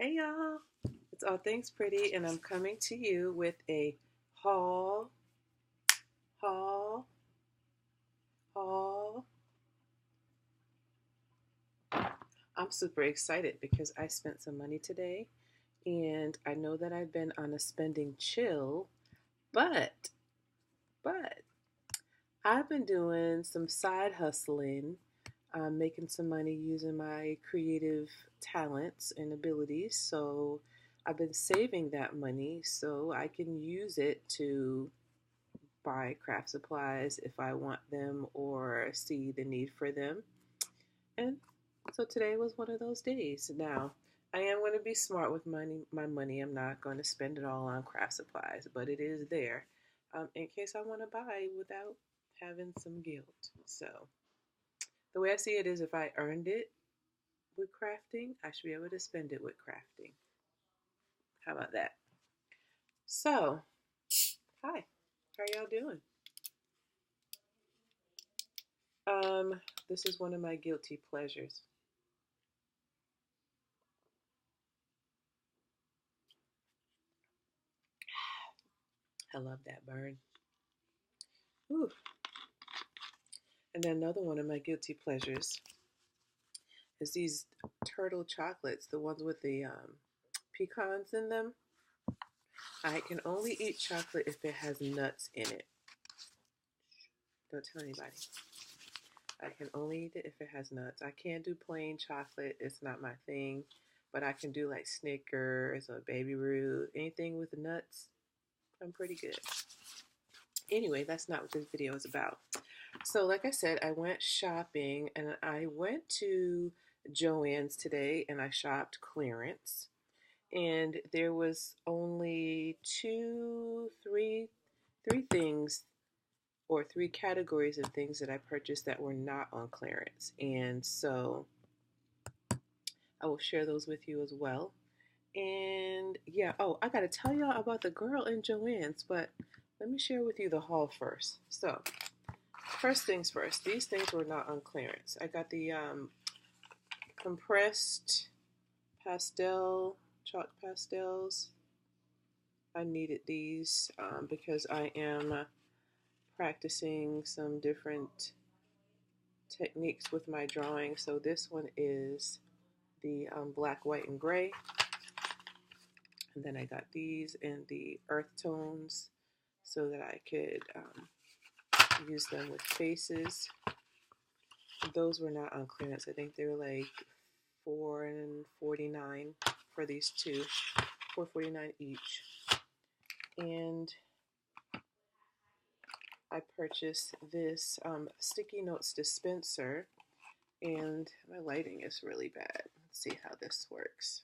Hey y'all, it's All Things Pretty, and I'm coming to you with a haul, haul, haul. I'm super excited because I spent some money today, and I know that I've been on a spending chill, but, but I've been doing some side hustling, making some money using my creative talents and abilities. So I've been saving that money so I can use it to buy craft supplies if I want them or see the need for them. And so today was one of those days. Now, I am going to be smart with my money. I'm not going to spend it all on craft supplies, but it is there in case I want to buy without having some guilt. So the way I see it is if I earned it with crafting, I should be able to spend it with crafting. How about that? So, hi, how are y'all doing? Um, this is one of my guilty pleasures. I love that burn. Ooh. And then another one of my guilty pleasures is these turtle chocolates, the ones with the pecans in them. I can only eat chocolate if it has nuts in it. Don't tell anybody. I can only eat it if it has nuts. I can't do plain chocolate. It's not my thing. But I can do like Snickers or Baby Ruth. Anything with nuts, I'm pretty good. Anyway, that's not what this video is about. So like I said, I went shopping and I went to Joann's today and I shopped clearance. And there was only three things or three categories of things that I purchased that were not on clearance. And so I will share those with you as well. And yeah, oh, I got to tell y'all about the girl in Joann's, but let me share with you the haul first. So, first things first, these things were not on clearance. I got the compressed chalk pastels. I needed these because I am practicing some different techniques with my drawing. So this one is the black, white, and gray. And then I got these in the earth tones so that I could use them with faces. Those were not on clearance. I think they were like $4.49 for these two, $4.49 each. And I purchased this sticky notes dispenser, and my lighting is really bad. Let's see how this works.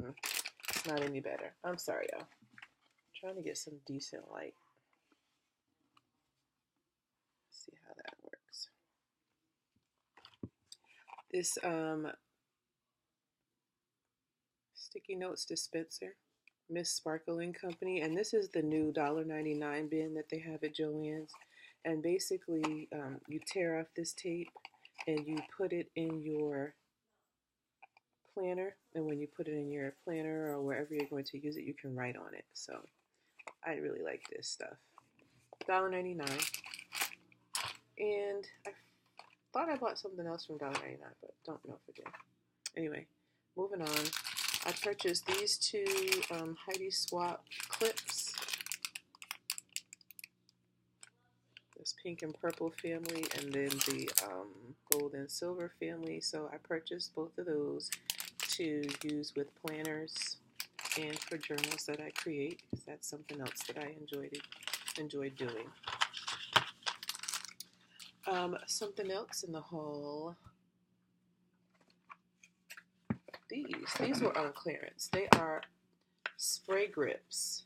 Not any better. I'm sorry, y'all. I'm trying to get some decent light. Let's see how that works. This sticky notes dispenser, Miss Sparkling Company, and this is the new $1.99 bin that they have at Joann's. And basically, you tear off this tape and you put it in your planner. And when you put it in your planner or wherever you're going to use it, you can write on it. So I really like this stuff. $1.99. And I thought I bought something else from $1.99, but don't know if I did. Anyway, moving on. I purchased these two Heidi Swapp clips. This pink and purple family, and then the gold and silver family. So I purchased both of those to use with planners and for journals that I create, because that's something else that I enjoyed doing. Something else in the haul. These were on clearance. They are spray grips,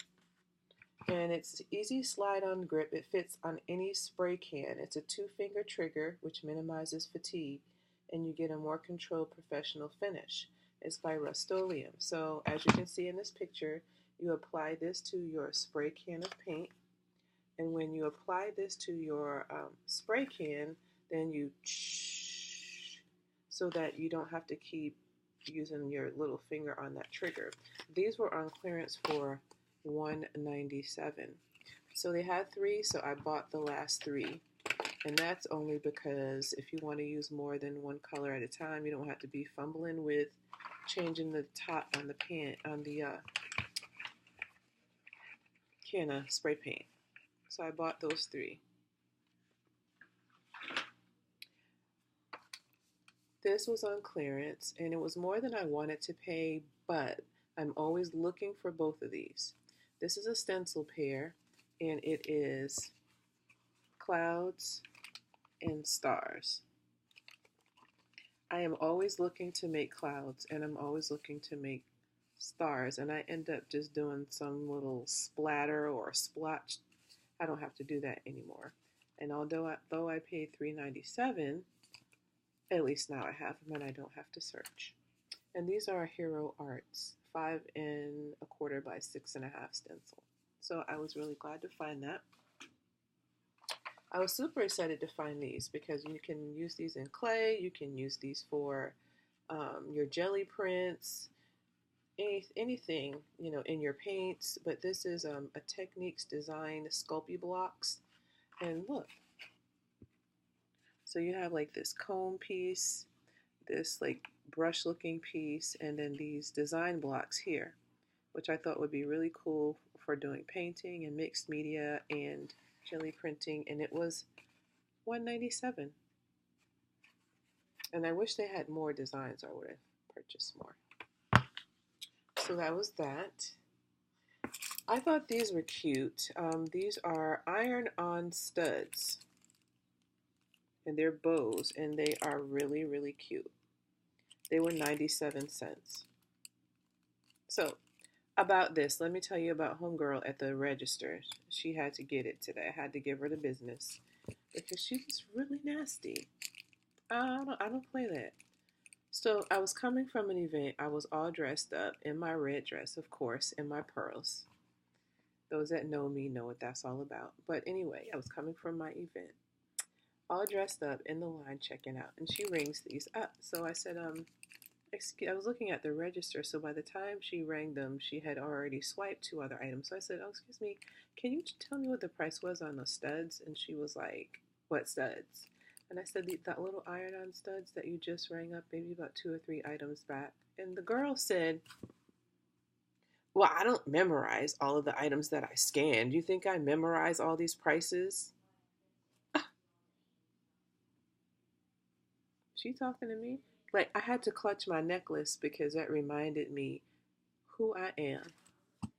and it's easy slide-on grip. It fits on any spray can. It's a 2-finger trigger, which minimizes fatigue, and you get a more controlled professional finish. It's by Rust-Oleum. So as you can see in this picture, you apply this to your spray can of paint, and when you apply this to your spray can, then you so that you don't have to keep using your little finger on that trigger. These were on clearance for $197. So they had 3, so I bought the last 3. And that's only because if you want to use more than one color at a time, you don't have to be fumbling with changing the top on the pan, on the can of spray paint. So I bought those 3. This was on clearance, and it was more than I wanted to pay, but I'm always looking for both of these. This is a stencil pair, and it is clouds and stars. I am always looking to make clouds, and I'm always looking to make stars, and I end up just doing some little splatter or splotch. I don't have to do that anymore. And although I paid $3.97, at least now I have them and I don't have to search. And these are Hero Arts 5 1/4 by 6.5 stencil. So I was really glad to find that. I was super excited to find these because you can use these in clay. You can use these for your jelly prints, anything, you know, in your paints. But this is a Techniques Design Sculpey Blocks. And look. So you have like this comb piece, this like brush looking piece, and then these design blocks here, which I thought would be really cool for doing painting and mixed media and jelly printing. And it was $197. And I wish they had more designs, or I would have purchased more. So that was that. I thought these were cute. These are iron-on studs. And they're bows, and they are really, really cute. They were 97 cents. So, about this, let me tell you about Homegirl at the register. She had to get it today. I had to give her the business because she was really nasty. I don't play that. So, I was coming from an event. I was all dressed up in my red dress, of course, and my pearls. Those that know me know what that's all about. But anyway, I was coming from my event, all dressed up in the line checking out, and she rings these up. So I said, I was looking at the register, so by the time she rang them, she had already swiped 2 other items. So I said, oh, excuse me, can you tell me what the price was on the studs? And she was like, what studs? And I said, that little iron-on studs that you just rang up, maybe about 2 or 3 items back. And the girl said, well, I don't memorize all of the items that I scanned. You think I memorize all these prices? She talking to me? Like, I had to clutch my necklace because that reminded me who I am,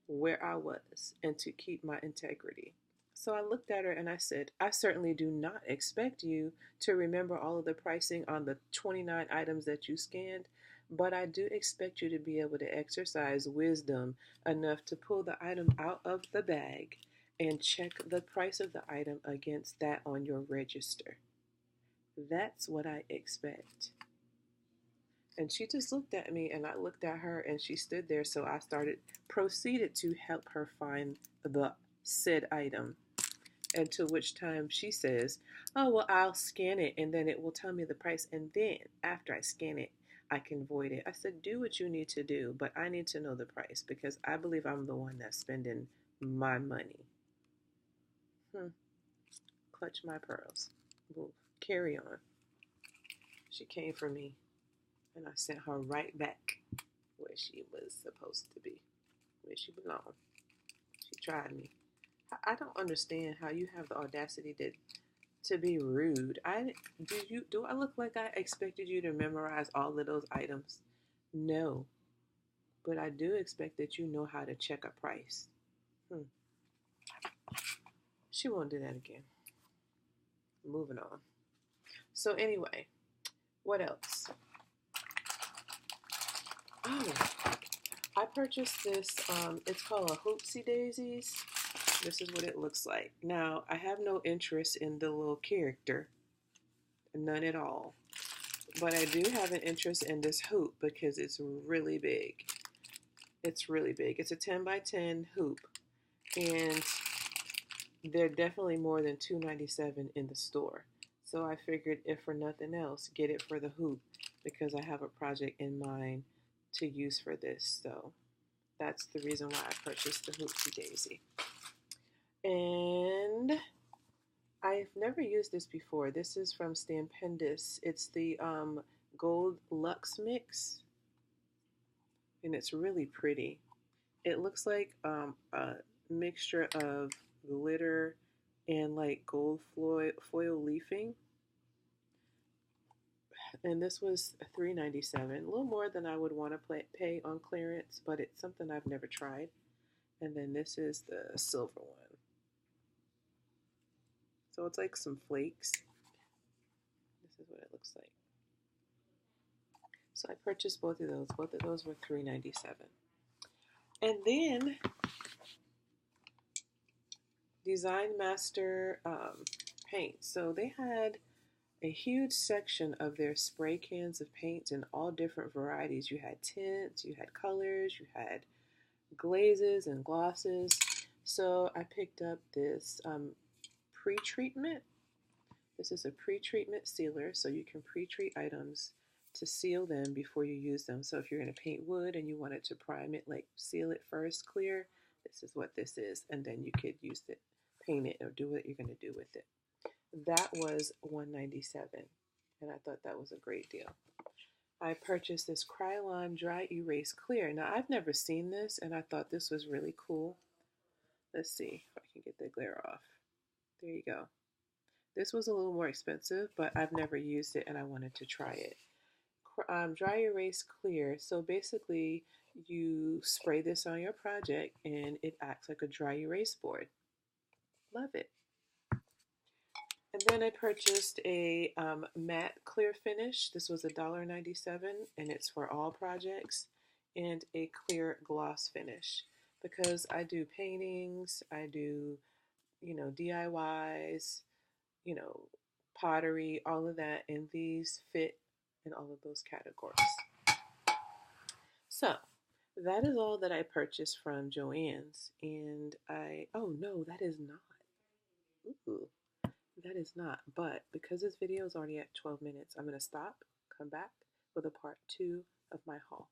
where I was, and to keep my integrity. So I looked at her and I said, I certainly do not expect you to remember all of the pricing on the 29 items that you scanned, but I do expect you to be able to exercise wisdom enough to pull the item out of the bag and check the price of the item against that on your register. That's what I expect. And she just looked at me and I looked at her and she stood there. So I proceeded to help her find the said item. And to which time she says, oh, well, I'll scan it and then it will tell me the price. And then after I scan it, I can void it. I said, do what you need to do, but I need to know the price because I believe I'm the one that's spending my money. Clutch my pearls. Move. Carry on. She came for me, and I sent her right back where she was supposed to be, where she belonged. She tried me. I don't understand how you have the audacity to be rude. Do I look like I expected you to memorize all of those items? No, but I do expect that you know how to check a price. She won't do that again. Moving on. So anyway, what else? Oh, I purchased this, it's called a Hoopsie Daisies. This is what it looks like. Now, I have no interest in the little character, none at all. But I do have an interest in this hoop because it's really big. It's really big. It's a 10 by 10 hoop, and they're definitely more than $2.97 in the store. So I figured if for nothing else, get it for the hoop because I have a project in mind to use for this. So that's the reason why I purchased the Hoopsie Daisy. And I've never used this before. This is from Stampendous. It's the Gold Luxe mix, and it's really pretty. It looks like a mixture of glitter and like gold foil leafing. And this was $3.97, a little more than I would want to pay on clearance, but it's something I've never tried. And then this is the silver one. So it's like some flakes. This is what it looks like. So I purchased both of those. Both of those were $3.97. And then Design Master paint. So they had a huge section of their spray cans of paints in all different varieties. You had tints, you had colors, you had glazes and glosses. So I picked up this pre-treatment. This is a pre-treatment sealer, so you can pre-treat items to seal them before you use them. So if you're going to paint wood and you wanted to prime it, like seal it first clear, this is what this is, and then you could use it, paint it, or do what you're going to do with it. That was $1.97, and I thought that was a great deal. I purchased this Kryolan Dry Erase Clear. Now, I've never seen this, and I thought this was really cool. Let's see if I can get the glare off. There you go. This was a little more expensive, but I've never used it, and I wanted to try it. Dry Erase Clear. So basically, you spray this on your project, and it acts like a dry erase board. Love it. And then I purchased a matte clear finish. This was $1.97, and it's for all projects, and a clear gloss finish. Because I do paintings, I do, DIYs, pottery, all of that, and these fit in all of those categories. So that is all that I purchased from Joanns, and oh no, that is not. Ooh. That is not, but because this video is already at 12 minutes, I'm going to stop, come back with a part 2 of my haul.